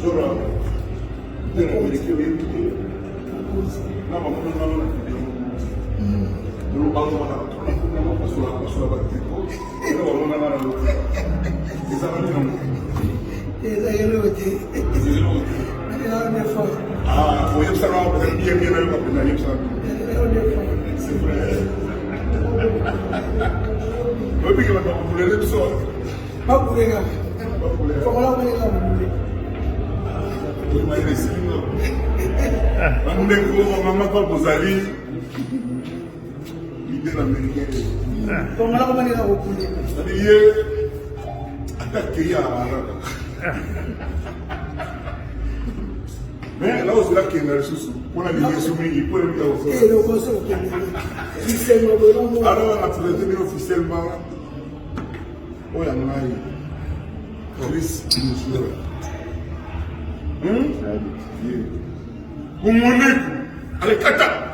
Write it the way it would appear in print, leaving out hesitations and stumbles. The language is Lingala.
Jora, they don't really kill him. Now I'm going to know the Rubang mais là où là qui est dans le sous on a des soumis il peut le alors on a traité officiellement oh ya mari Chris Musura Allez, kata